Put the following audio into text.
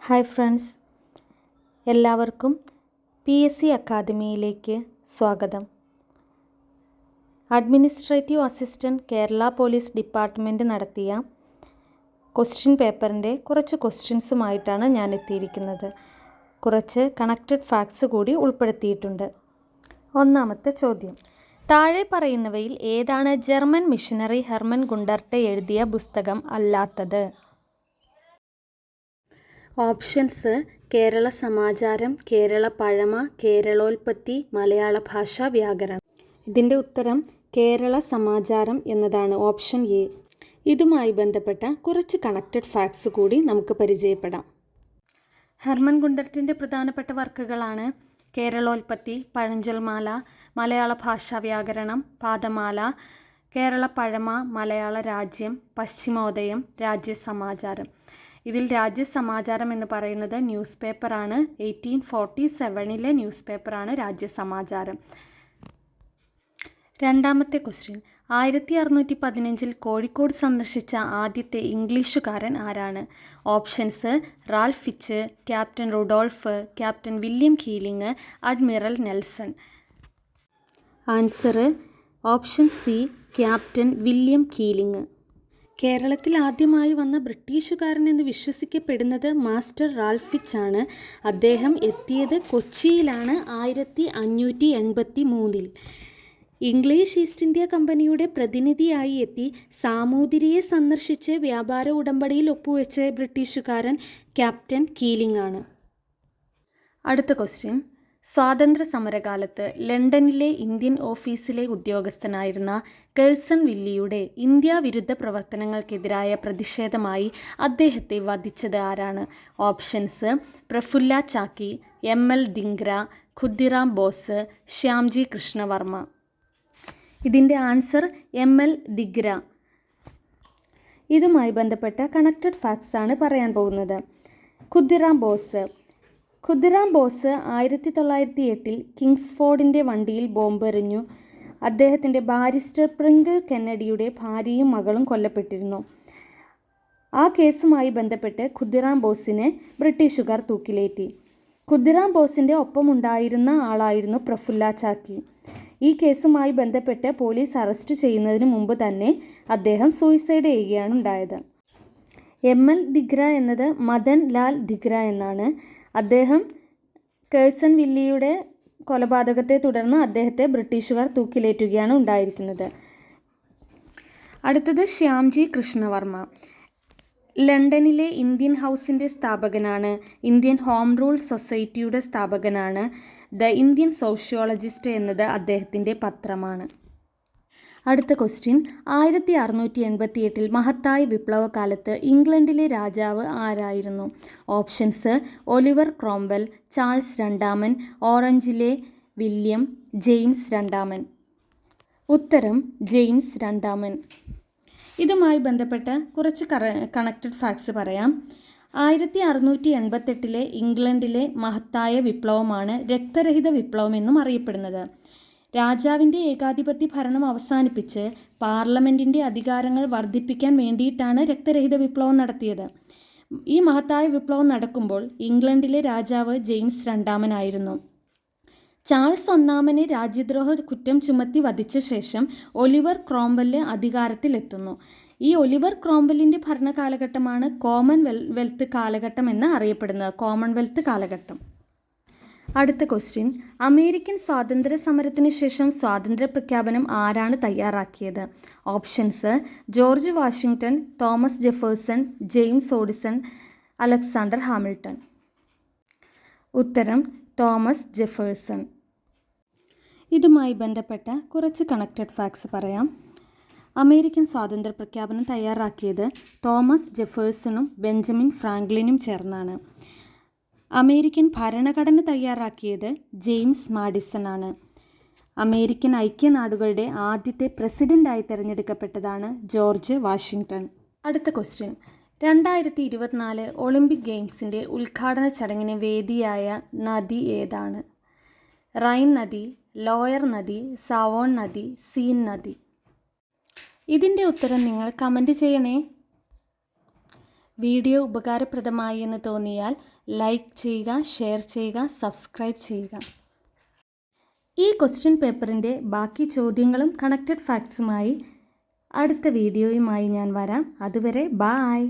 Hi friends, എല്ലാവർക്കും PSC അക്കാദമിയിലേക്ക് സ്വാഗതം. Administrative assistant Kerala police department നടത്തിയ ക്വസ്റ്റ്യൻ പേപ്പറിൻ്റെ കുറച്ച് ക്വസ്റ്റ്യൻസുമായിട്ടാണ് ഞാൻ എത്തിയിരിക്കുന്നത്. കുറച്ച് കണക്റ്റഡ് ഫാക്ട്സ് കൂടി ഉൾപ്പെടുത്തിയിട്ടുണ്ട്. ഒന്നാമത്തെ ചോദ്യം: താഴെ പറയുന്നവയിൽ ഏതാണ് ജർമ്മൻ മിഷനറി ഹെർമൻ ഗുണ്ടർട്ടെ എഴുതിയ പുസ്തകം അല്ലാത്തത്? ഓപ്ഷൻസ്: കേരള സമാചാരം, കേരള പഴമ, കേരളോൽപ്പത്തി, മലയാള ഭാഷാ വ്യാകരണം. ഇതിൻ്റെ ഉത്തരം കേരള സമാചാരം എന്നതാണ്, ഓപ്ഷൻ എ. ഇതുമായി ബന്ധപ്പെട്ട കുറച്ച് കണക്റ്റഡ് ഫാക്ട്സ് കൂടി നമുക്ക് പരിചയപ്പെടാം. ഹെർമൻ ഗുണ്ടർട്ടിൻ്റെ പ്രധാനപ്പെട്ട വർക്കുകളാണ് കേരളോൽപ്പത്തി, പഴഞ്ചൊൽമാല, മലയാള ഭാഷാ വ്യാകരണം, പാദമാല, കേരള പഴമ, മലയാള രാജ്യം, പശ്ചിമോദയം, രാജ്യസമാചാരം. ഇതിൽ രാജ്യസമാചാരം എന്ന് പറയുന്നത് ന്യൂസ് പേപ്പറാണ്. 1847 ന്യൂസ് പേപ്പറാണ് രാജ്യസമാചാരം. രണ്ടാമത്തെ ക്വസ്റ്റ്യൻ: 1615 കോഴിക്കോട് സന്ദർശിച്ച ആദ്യത്തെ ഇംഗ്ലീഷുകാരൻ ആരാണ്? Options: Ralph Fitch, captain Rudolph, captain William Keeling, admiral Nelson. Answer option C, captain William Keeling. കേരളത്തിൽ ആദ്യമായി വന്ന ബ്രിട്ടീഷുകാരൻ എന്ന് വിശ്വസിക്കപ്പെടുന്നത് മാസ്റ്റർ റാൽഫ് ഫിച്ച് ആണ്. അദ്ദേഹം എത്തിയത് കൊച്ചിയിലാണ് 1583. ഇംഗ്ലീഷ് ഈസ്റ്റ് ഇന്ത്യ കമ്പനിയുടെ പ്രതിനിധിയായി എത്തി സാമൂതിരിയെ സന്ദർശിച്ച് വ്യാപാര ഉടമ്പടിയിൽ ഒപ്പുവെച്ച ബ്രിട്ടീഷുകാരൻ ക്യാപ്റ്റൻ കീലിംഗ് ആണ്. അടുത്ത ക്വസ്റ്റ്യൻ: സ്വാതന്ത്ര്യ സമരകാലത്ത് ലണ്ടനിലെ ഇന്ത്യൻ ഓഫീസിലെ ഉദ്യോഗസ്ഥനായിരുന്ന കേഴ്സൺ വില്ലിയുടെ ഇന്ത്യ വിരുദ്ധ പ്രവർത്തനങ്ങൾക്കെതിരായ പ്രതിഷേധമായി അദ്ദേഹത്തെ വധിച്ചത് ആരാണ്? ഓപ്ഷൻസ്: പ്രഫുല്ല ചാക്കി, ML ധിംഗ്ര, ഖുദ്ദിറാം ബോസ്, ശ്യാംജി കൃഷ്ണവർമ്മ. ഇതിൻ്റെ ആൻസർ ML ധിംഗ്ര. ഇതുമായി ബന്ധപ്പെട്ട കണക്റ്റഡ് ഫാക്ട്സ് ആണ് പറയാൻ പോകുന്നത്. ഖുദ്ദിറാം ബോസ് 1908 കിങ്സ്ഫോർഡിൻ്റെ വണ്ടിയിൽ ബോംബെറിഞ്ഞു. അദ്ദേഹത്തിൻ്റെ ബാരിസ്റ്റർ പ്രിങ്കിൾ കെന്നഡിയുടെ ഭാര്യയും മകളും കൊല്ലപ്പെട്ടിരുന്നു. ആ കേസുമായി ബന്ധപ്പെട്ട് ഖുദ്ദിറാം ബോസിനെ ബ്രിട്ടീഷുകാർ തൂക്കിലേറ്റി. ഖുദ്ദിറാം ബോസിൻ്റെ ഒപ്പമുണ്ടായിരുന്ന ആളായിരുന്നു പ്രഫുല്ല ചാക്കി. ഈ കേസുമായി ബന്ധപ്പെട്ട് പോലീസ് അറസ്റ്റ് ചെയ്യുന്നതിന് മുമ്പ് തന്നെ അദ്ദേഹം സൂയിസൈഡ് ചെയ്യുകയാണ് ഉണ്ടായത്. ML ധിംഗ്ര എന്നത് മദൻ ലാൽ ധിംഗ്ര എന്നാണ്. അദ്ദേഹം കേഴ്സൺ വില്ലിയുടെ കൊലപാതകത്തെ തുടർന്ന് അദ്ദേഹത്തെ ബ്രിട്ടീഷുകാർ തൂക്കിലേറ്റുകയാണ് ഉണ്ടായിരിക്കുന്നത്. അടുത്തത് ശ്യാംജി കൃഷ്ണവർമ്മ. ലണ്ടനിലെ ഇന്ത്യൻ ഹൗസിൻ്റെ സ്ഥാപകനാണ്. ഇന്ത്യൻ ഹോം റൂൾ സൊസൈറ്റിയുടെ സ്ഥാപകനാണ്. ദ ഇന്ത്യൻ സോഷ്യോളജിസ്റ്റ് എന്നത് അദ്ദേഹത്തിൻ്റെ പത്രമാണ്. അടുത്ത ക്വസ്റ്റ്യൻ: 1688 മഹത്തായ വിപ്ലവകാലത്ത് ഇംഗ്ലണ്ടിലെ രാജാവ് ആരായിരുന്നു? ഓപ്ഷൻസ്: ഒലിവർ ക്രോംവെൽ, ചാൾസ് രണ്ടാമൻ, ഓറഞ്ചിലെ വില്യം, ജെയിംസ് രണ്ടാമൻ. ഉത്തരം ജെയിംസ് രണ്ടാമൻ. ഇതുമായി ബന്ധപ്പെട്ട കുറച്ച് കണക്റ്റഡ് ഫാക്ട്സ് പറയാം. 1688 ഇംഗ്ലണ്ടിലെ മഹത്തായ വിപ്ലവമാണ് രക്തരഹിത വിപ്ലവം എന്നും അറിയപ്പെടുന്നത്. രാജാവിൻ്റെ ഏകാധിപത്യ ഭരണം അവസാനിപ്പിച്ച് പാർലമെൻറ്റിൻ്റെ അധികാരങ്ങൾ വർദ്ധിപ്പിക്കാൻ വേണ്ടിയിട്ടാണ് രക്തരഹിത വിപ്ലവം നടത്തിയത്. ഈ മഹത്തായ വിപ്ലവം നടക്കുമ്പോൾ ഇംഗ്ലണ്ടിലെ രാജാവ് ജെയിംസ് രണ്ടാമനായിരുന്നു. ചാൾസ് ഒന്നാമനെ രാജ്യദ്രോഹ കുറ്റം ചുമത്തി വധിച്ച ശേഷം ഒലിവർ ക്രോംവെൽ അധികാരത്തിലെത്തുന്നു. ഈ ഒലിവർ ക്രോംവെല്ലിൻ്റെ ഭരണകാലഘട്ടമാണ് കോമൺവെൽത്ത് കാലഘട്ടം എന്ന് അറിയപ്പെടുന്നത്. കോമൺവെൽത്ത് കാലഘട്ടം. അടുത്ത ക്വസ്റ്റ്യൻ: അമേരിക്കൻ സ്വാതന്ത്ര്യ സമരത്തിന് ശേഷം സ്വാതന്ത്ര്യ പ്രഖ്യാപനം ആരാണ് തയ്യാറാക്കിയത്? Options: George Washington, Thomas Jefferson, James Madison, Alexander Hamilton. ഉത്തരം തോമസ് ജെഫേഴ്സൺ. ഇതുമായി ബന്ധപ്പെട്ട കുറച്ച് കണക്റ്റഡ് ഫാക്ട്സ് പറയാം. അമേരിക്കൻ സ്വാതന്ത്ര്യ പ്രഖ്യാപനം തയ്യാറാക്കിയത് തോമസ് ജെഫേഴ്സണും ബെഞ്ചമിൻ ഫ്രാങ്ക്ലിനും ചേർന്നാണ്. അമേരിക്കൻ ഭരണഘടന തയ്യാറാക്കിയത് ജെയിംസ് മാഡിസൺ ആണ്. അമേരിക്കൻ ഐക്യനാടുകളുടെ ആദ്യത്തെ പ്രസിഡൻ്റായി തിരഞ്ഞെടുക്കപ്പെട്ടതാണ് ജോർജ് വാഷിങ്ടൺ. അടുത്ത ക്വസ്റ്റ്യൻ: 2024 ഒളിമ്പിക് ഗെയിംസിൻ്റെ ഉദ്ഘാടന ചടങ്ങിന് വേദിയായ നദി ഏതാണ്? റൈൻ നദി, ലോയർ നദി, സാവോൺ നദി, സീൻ നദി. ഇതിൻ്റെ ഉത്തരം നിങ്ങൾ കമൻറ്റ് ചെയ്യണേ. വീഡിയോ ഉപകാരപ്രദമായി എന്ന് തോന്നിയാൽ ലൈക്ക് ചെയ്യുക, ഷെയർ ചെയ്യുക, സബ്സ്ക്രൈബ് ചെയ്യുക. ഈ ക്വസ്റ്റ്യൻ പേപ്പറിൻ്റെ ബാക്കി ചോദ്യങ്ങളും കണക്റ്റഡ് ഫാക്ട്സുമായി അടുത്ത വീഡിയോയുമായി ഞാൻ വരാം. അതുവരെ ബായ്.